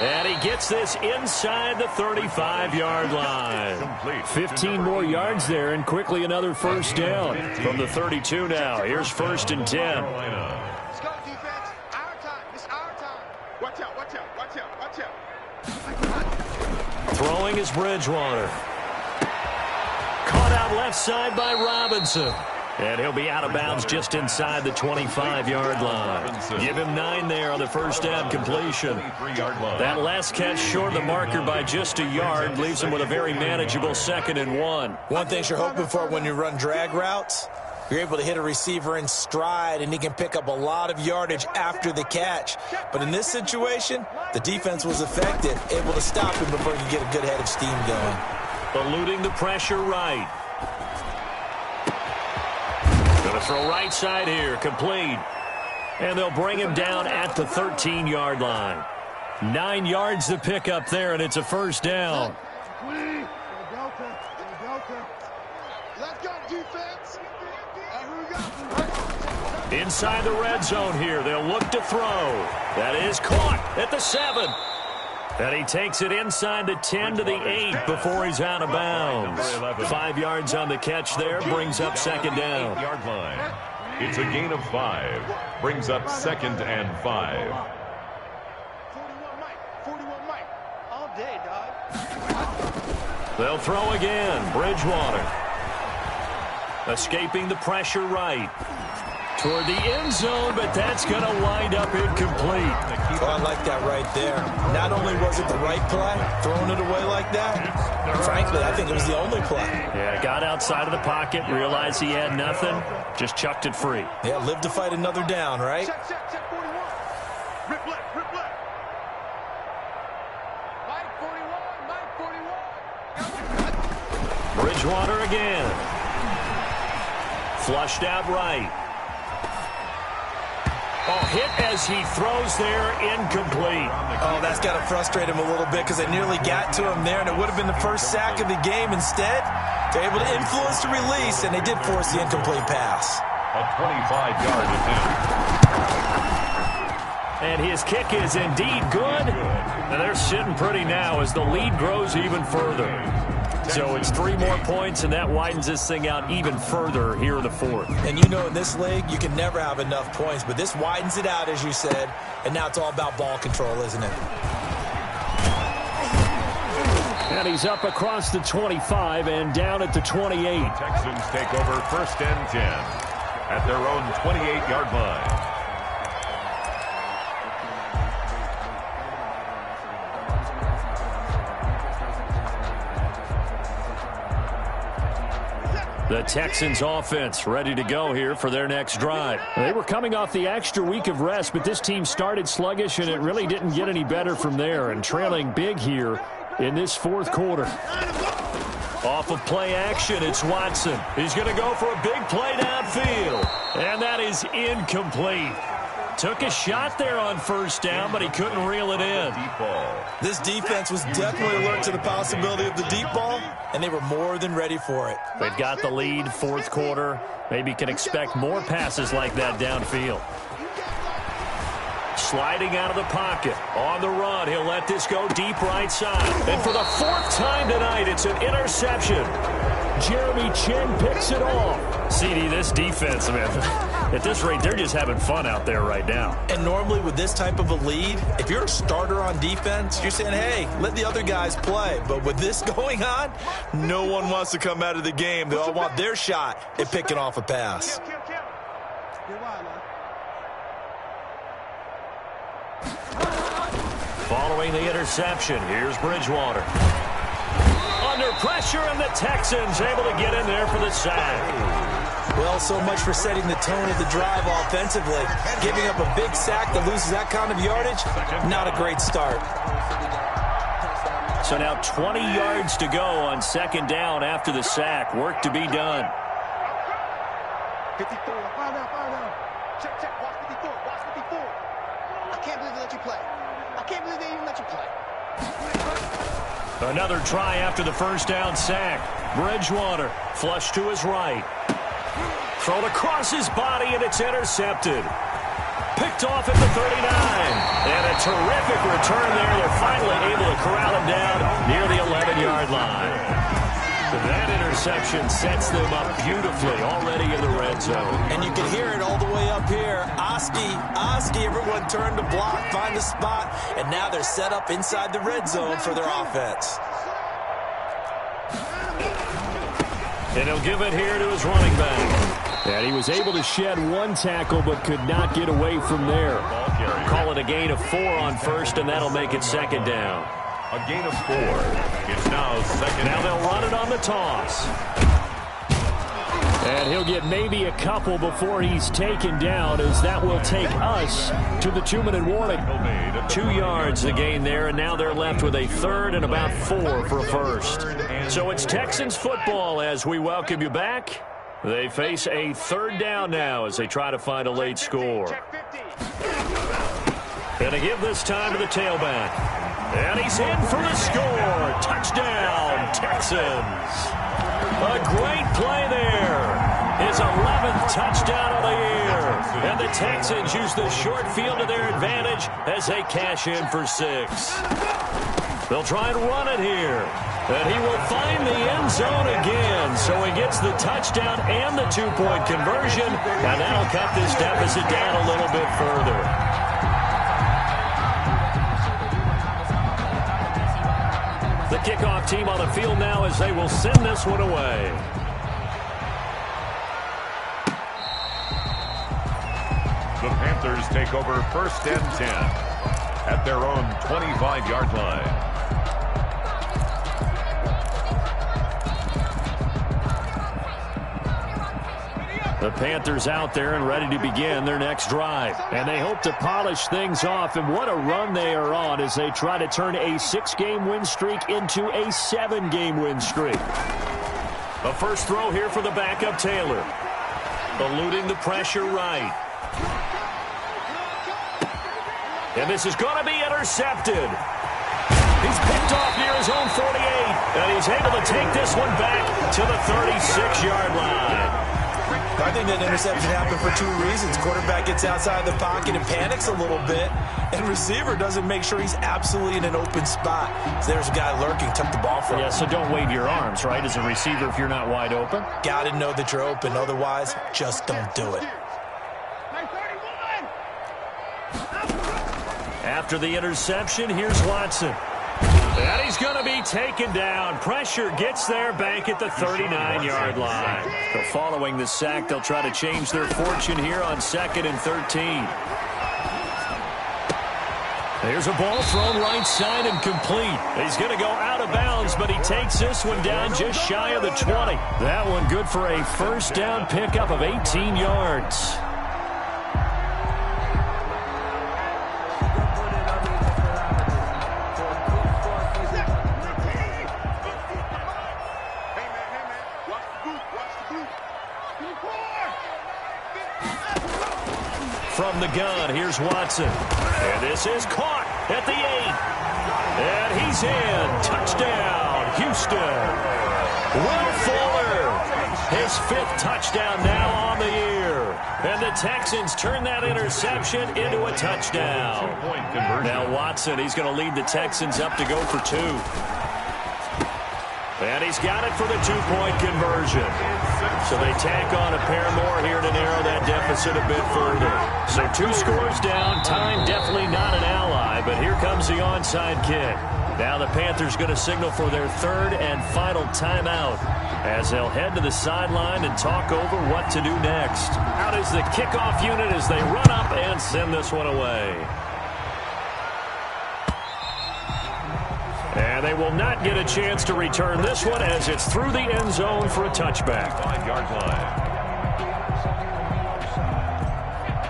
[SPEAKER 2] And he gets this inside the 35-yard line. 15 more yards there, and quickly another first down. From the 32 now, here's 1st and 10.
[SPEAKER 7] Let's go, defense. Our time. It's our time. Watch out, watch out, watch out, watch out.
[SPEAKER 2] Throwing is Bridgewater. Caught out left side by Robinson. And he'll be out of bounds just inside the 25-yard line. Give him 9 there on the first down completion. That last catch short of the marker by just a yard leaves him with a very manageable 2nd and 1.
[SPEAKER 6] One thing you're hoping for when you run drag routes, you're able to hit a receiver in stride, and he can pick up a lot of yardage after the catch. But in this situation, the defense was effective, able to stop him before he could get a good head of steam going.
[SPEAKER 2] Eluding the pressure right. Going to throw right side here, complete. And they'll bring him down at the 13-yard line. 9 yards to pick up there, and it's a first down.
[SPEAKER 7] Let's go, defense.
[SPEAKER 2] Inside the red zone here, they'll look to throw. That is caught at the 7. And he takes it inside the 10 to the 8 before he's out of bounds. 5 yards on the catch there, brings up 2nd down.
[SPEAKER 4] It's a gain of 5. Brings up 2nd and 5.
[SPEAKER 7] 41 Mike. All day, dog.
[SPEAKER 2] They'll throw again. Bridgewater. Escaping the pressure right. Toward the end zone, but that's going to wind up incomplete.
[SPEAKER 6] Oh, I like that right there. Not only was it the right play, throwing it away like that, frankly, I think it was the only play.
[SPEAKER 2] Yeah, got outside of the pocket, realized he had nothing, just chucked it free.
[SPEAKER 6] Yeah, live to fight another down, right?
[SPEAKER 7] Check 41. Rip left, rip left. Mike 41, Mike 41.
[SPEAKER 2] Bridgewater again. Flushed out right. Oh, hit as he throws there, incomplete.
[SPEAKER 6] Oh, that's got to frustrate him a little bit because they nearly got to him there, and it would have been the first sack of the game. Instead, they're able to influence the release, and they did force the incomplete pass.
[SPEAKER 4] A 25-yard attempt.
[SPEAKER 2] And his kick is indeed good. And they're sitting pretty now as the lead grows even further. So it's 3 more points, and that widens this thing out even further here in the 4th.
[SPEAKER 6] And you know in this league, you can never have enough points, but this widens it out, as you said, and now it's all about ball control, isn't it?
[SPEAKER 5] And he's up across the 25 and down at the 28.
[SPEAKER 4] Texans take over 1st and 10 at their own 28-yard line.
[SPEAKER 2] The Texans offense ready to go here for their next drive.
[SPEAKER 5] They were coming off the extra week of rest, but this team started sluggish, and it really didn't get any better from there, and trailing big here in this 4th quarter.
[SPEAKER 2] Off of play action, it's Watson. He's going to go for a big play downfield, and that is incomplete. Took a shot there on 1st down, but he couldn't reel it in.
[SPEAKER 6] This defense was definitely alert to the possibility of the deep ball, and they were more than ready for it.
[SPEAKER 2] They've got the lead, 4th quarter. Maybe can expect more passes like that downfield. Sliding out of the pocket. On the run, he'll let this go deep right side. And for the 4th time tonight, it's an interception.
[SPEAKER 5] Jeremy Chin picks it off.
[SPEAKER 2] CD, this defense, man, at this rate, they're just having fun out there right now.
[SPEAKER 3] And normally with this type of a lead, if you're a starter on defense, you're saying, hey, let the other guys play. But with this going on, no one wants to come out of the game. They all want their shot at picking off a pass.
[SPEAKER 2] Following the interception, here's Bridgewater. Under pressure, and the Texans able to get in there for the sack.
[SPEAKER 3] Well, so much for setting the tone of the drive offensively. Giving up a big sack that loses that kind of yardage, not a great start.
[SPEAKER 2] So now 20 yards to go on second down after the sack. Work to be done.
[SPEAKER 7] 54, find out. Check, watch 54, watch 54. I can't believe they let you play. I can't believe they even let you play.
[SPEAKER 2] Another try after the first down sack. Bridgewater, flush to his right. Thrown across his body, and it's intercepted. Picked off at the 39. And a terrific return there. They're finally able to corral him down near the 11-yard line. That interception sets them up beautifully already in the red zone.
[SPEAKER 3] And you can hear it all the way up here. Oski, everyone turned to block, find the spot, and now they're set up inside the red zone for their offense.
[SPEAKER 2] And he'll give it here to his running back. And he was able to shed one tackle but could not get away from there. Call it a gain of 4 on first, and that'll make it second down.
[SPEAKER 4] A gain of 4. It's now second.
[SPEAKER 2] Now they'll run it on the toss. And he'll get maybe a couple before he's taken down, as that will take us to the 2-minute warning. 2 yards the gain there, and now they're left with a third and about 4 for a first. So it's Texans football as we welcome you back. They face a third down now as they try to find a late score. And to give this time to the tailback. And he's in for the score. Touchdown, Texans. A great play there. His 11th touchdown of the year. And the Texans use the short field to their advantage as they cash in for 6. They'll try and run it here. And he will find the end zone again. So he gets the touchdown and the 2-point conversion. And that'll cut this deficit down a little bit further. The kickoff team on the field now as they will send this one away.
[SPEAKER 4] The Panthers take over first and 10 at their own 25-yard line.
[SPEAKER 5] The Panthers out there and ready to begin their next drive. And they hope to polish things off. And what a run they are on as they try to turn a 6-game win streak into a 7-game win streak.
[SPEAKER 2] A first throw here for the backup Taylor. Eluding the pressure right. And this is going to be intercepted. He's picked off near his own 48. And he's able to take this one back to the 36-yard line.
[SPEAKER 3] I think that interception happened for 2 reasons. Quarterback gets outside the pocket and panics a little bit, and receiver doesn't make sure he's absolutely in an open spot. So there's a guy lurking, took the ball from him.
[SPEAKER 5] Yeah, so don't wave your arms, right, as a receiver if you're not wide open.
[SPEAKER 3] Got to know that you're open. Otherwise, just don't do it.
[SPEAKER 2] After the interception, here's Watson. And he's going to be taken down. Pressure gets there back at the 39-yard line.
[SPEAKER 5] So following the sack, they'll try to change their fortune here on 2nd and 13.
[SPEAKER 2] There's a ball thrown right side and complete. He's going to go out of bounds, but he takes this one down just shy of the 20.
[SPEAKER 5] That one good for a first down pickup of 18 yards.
[SPEAKER 2] From the gun, here's Watson. And this is caught at the 8. And he's in. Touchdown, Houston. Will Fuller, his 5th touchdown now on the year. And the Texans turn that interception into a touchdown. Now Watson, he's going to lead the Texans up to go for 2.
[SPEAKER 5] And he's got it for the two-point conversion. So they tack on a pair more here to narrow that deficit a bit further. So 2 scores down. Time definitely not an ally, but here comes the onside kick. Now the Panthers going to signal for their 3rd and final timeout as they'll head to the sideline and talk over what to do next. Out is the kickoff unit as they run up and send this one away. And they will not get a chance to return this one as it's through the end zone for a touchback.
[SPEAKER 4] 5-yard line.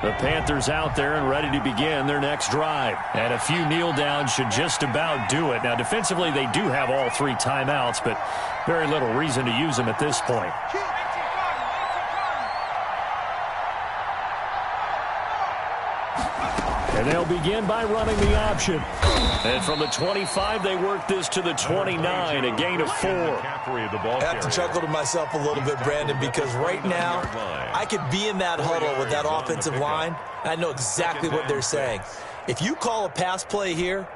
[SPEAKER 5] The Panthers out there and ready to begin their next drive. And a few kneel downs should just about do it. Now, defensively, they do have all 3 timeouts, but very little reason to use them at this point. And they'll begin by running the option. And from the 25, they work this to the 29, a gain of 4.
[SPEAKER 6] I have to chuckle to myself a little bit, Brandon, because right now I could be in that huddle with that offensive line. I know exactly what they're saying. If you call a pass play here,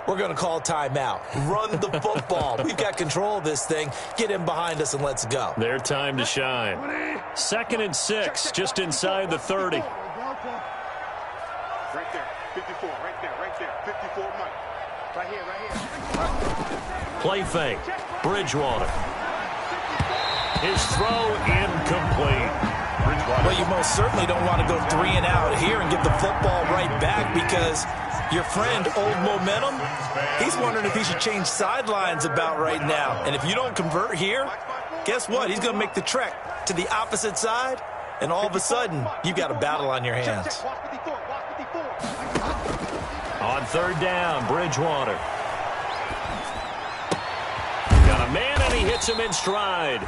[SPEAKER 6] we're going to call timeout. Run the football. We've got control of this thing. Get in behind us and let's go.
[SPEAKER 5] Their time to shine. 2nd and 6, just inside the 30.
[SPEAKER 7] Right there, 54, right there, 54 Mike. Right here.
[SPEAKER 5] Play fake, Bridgewater. His throw incomplete.
[SPEAKER 6] Well, you most certainly don't want to go 3 and out here and get the football right back because your friend, Old Momentum, he's wondering if he should change sidelines about right now. And if you don't convert here, guess what? He's going to make the trek to the opposite side, and all of a sudden, you've got a battle on your hands.
[SPEAKER 5] On 3rd down, Bridgewater. Got a man, and he hits him in stride.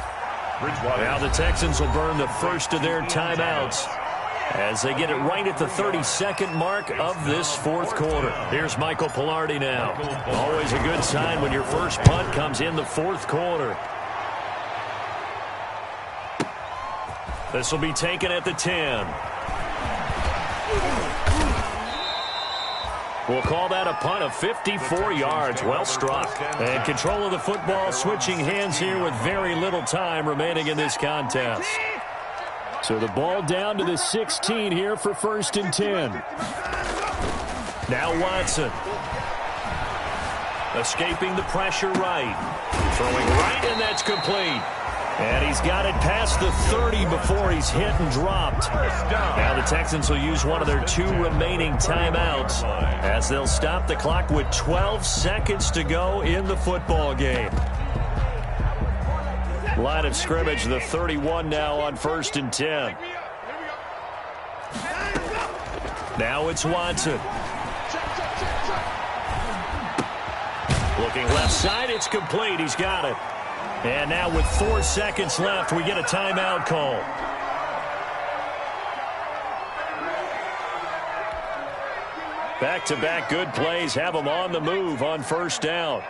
[SPEAKER 5] Now the Texans will burn the first of their timeouts as they get it right at the 32nd mark of this 4th quarter. Here's Michael Pilardi now. Always a good sign when your first punt comes in the 4th quarter. This will be taken at the 10. We'll call that a punt of 54 yards. Well struck. And control of the football switching hands here with very little time remaining in this contest. So the ball down to the 16 here for 1st and 10. Now Watson. Escaping the pressure right. Throwing right, and that's complete. And he's got it past the 30 before he's hit and dropped. Now the Texans will use one of their 2 remaining timeouts as they'll stop the clock with 12 seconds to go in the football game. Line of scrimmage, the 31 now on 1st and 10. Now it's Watson. Looking left side, it's complete. He's got it. And now with 4 seconds left, we get a timeout call. Back-to-back good plays have them on the move on 1st down.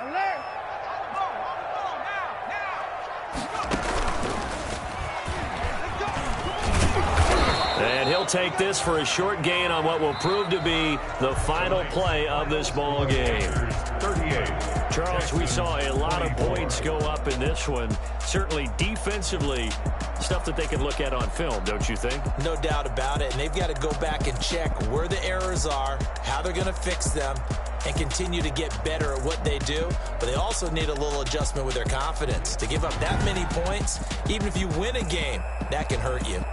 [SPEAKER 5] And he'll take this for a short gain on what will prove to be the final play of this ball game.
[SPEAKER 4] 38.
[SPEAKER 5] Charles, we saw a lot of points go up in this one. Certainly defensively, stuff that they can look at on film, don't you think?
[SPEAKER 6] No doubt about it. And they've got to go back and check where the errors are, how they're going to fix them, and continue to get better at what they do. But they also need a little adjustment with their confidence. To give up that many points, even if you win a game, that can hurt you.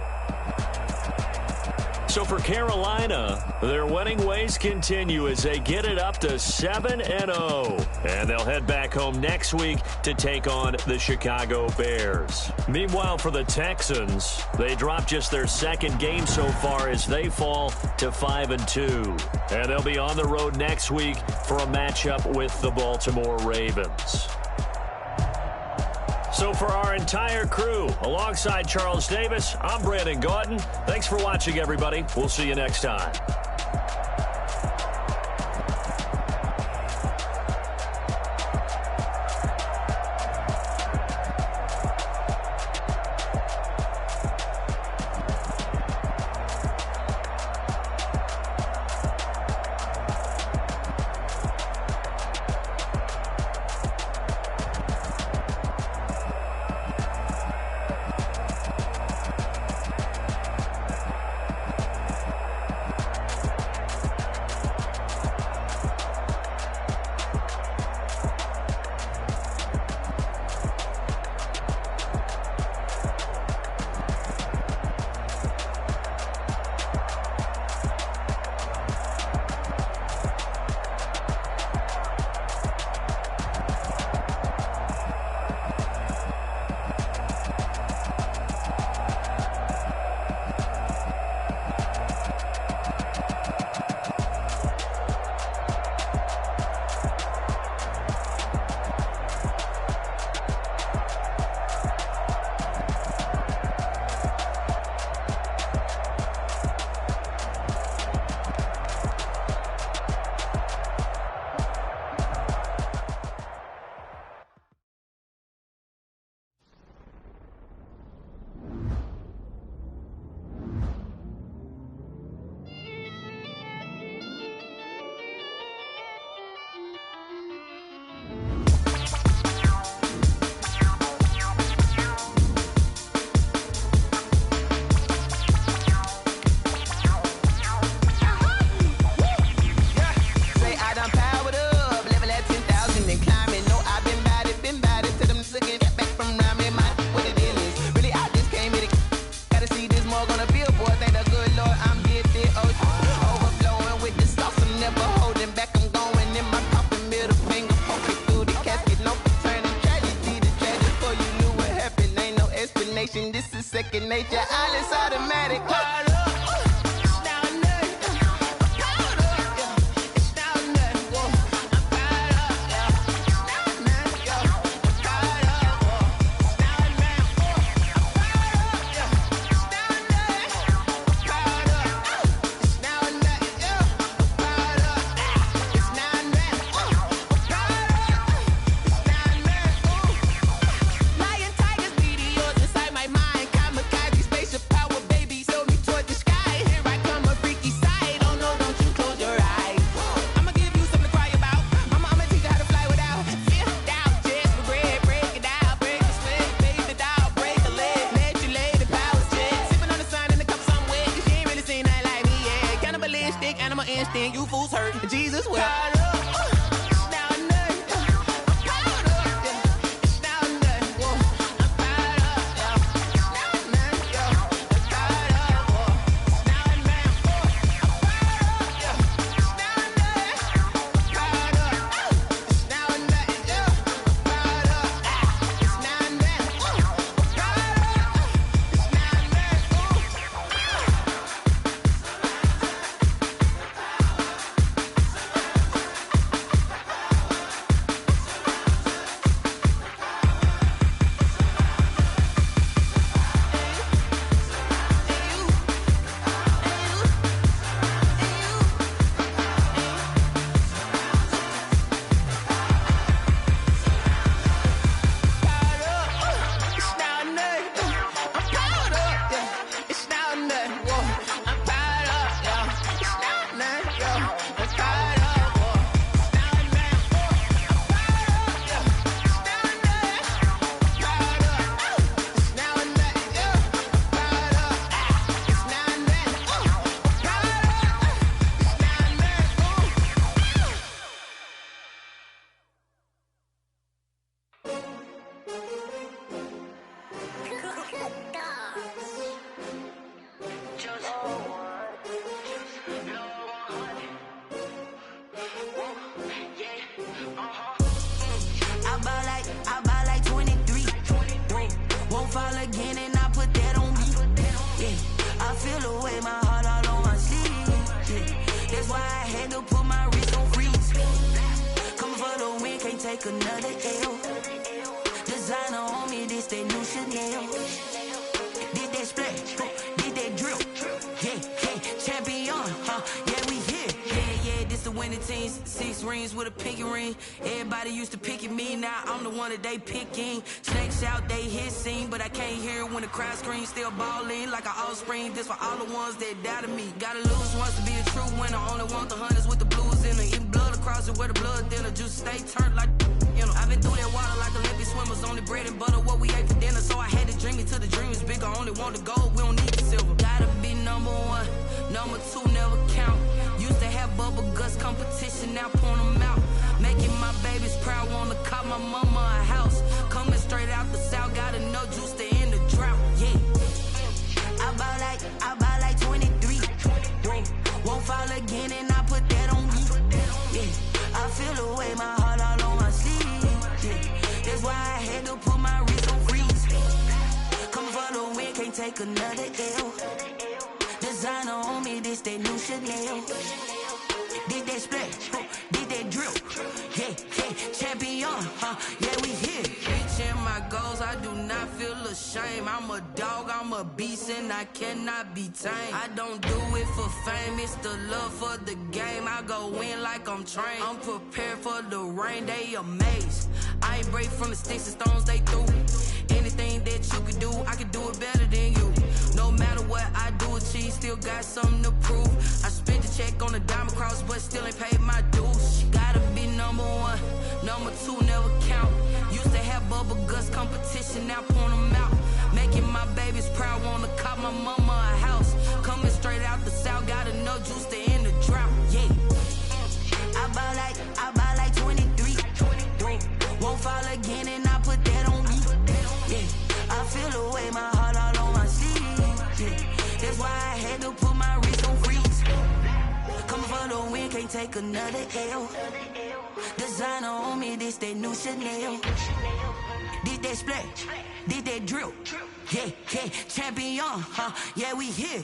[SPEAKER 5] So for Carolina, their winning ways continue as they get it up to 7-0. And they'll head back home next week to take on the Chicago Bears. Meanwhile, for the Texans, they drop just their 2nd game so far as they fall to 5-2. And they'll be on the road next week for a matchup with the Baltimore Ravens. So for our entire crew, alongside Charles Davis, I'm Brandon Gordon. Thanks for watching, everybody. We'll see you next time.
[SPEAKER 8] imagination. This is second nature. All is automatic. You fools hurt. Jesus will. Take another L. Designer on me, this that new Chanel. Did that splash, did that drill. Yeah, champion, yeah, we here. Yeah, this the winning team. 6 rings with a pinky ring. Everybody used to picking me, now I'm the one that they picking. Snakes out, they hissing, but I can't hear when the crowd screams. Still balling like an offspring. This for all the ones that doubted me. Gotta lose once to be a true winner. Only want the hunters with the blues in it. Even blood across it where the blood thinner. Juice stay turned like, you know. I've been through that water like Olympic swimmers. Only bread and butter, what we ate for dinner. So I had to dream it till the dream is bigger. Only want the gold, we don't need the silver. Gotta be number 1, number 2 never count. Used to have bubble guts competition, now point them out. Making my babies proud, wanna call my mama a house. Coming straight out the south, gotta know juice to end the drought. Yeah, I buy like 23. Won't fall again, and I put that on me. Yeah, I feel the way, my heart all on my sleeve. Yeah, that's why I had to put my wrist on freeze. Coming for the win, can't take another L. Designer on me, this that new Chanel. Did that splash, did that drill. Yeah, champion, yeah, we here. Reaching my goals, I do not feel ashamed. I'm a dog, I'm a beast, and I cannot be tamed. I don't do it for fame, it's the love for the game. I go in like I'm trained. I'm prepared for the rain, they amazed. I ain't break from the sticks and stones they threw. Anything that you could do, I could do it better than you. No matter what I do, achieve, still got something to prove. I spent the check on the diamond cross, but still ain't paid my dues. Gotta be number 1, number 2 never count. Used to have bubble guts competition, now point them out. Making my babies proud, wanna call my mama a house. Coming straight out the south, gotta know juice to end the drought. Yeah, I buy like 23. Won't fall again, and I put that on me. Yeah, I feel the way, my heart all on my sleeve. Yeah, that's why I had to put my wrist on freeze. Coming for the win, can't take another L. Designer on me, this that new Chanel. Did that splash, did that drill. Yeah, yeah, champion, huh? Yeah, we here.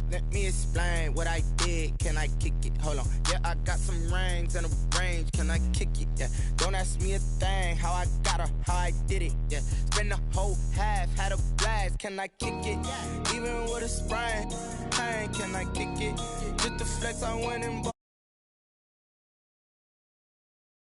[SPEAKER 9] Let me explain what I did. Can I kick it? Hold on. Yeah, I got some rings and a range. Can I kick it? Yeah. Don't ask me a thing. How I got her, how I did it. Yeah. Spend the whole half, had a blast. Can I kick it? Even with a sprain, pain. Can I kick it? Just the flex, I went and bought.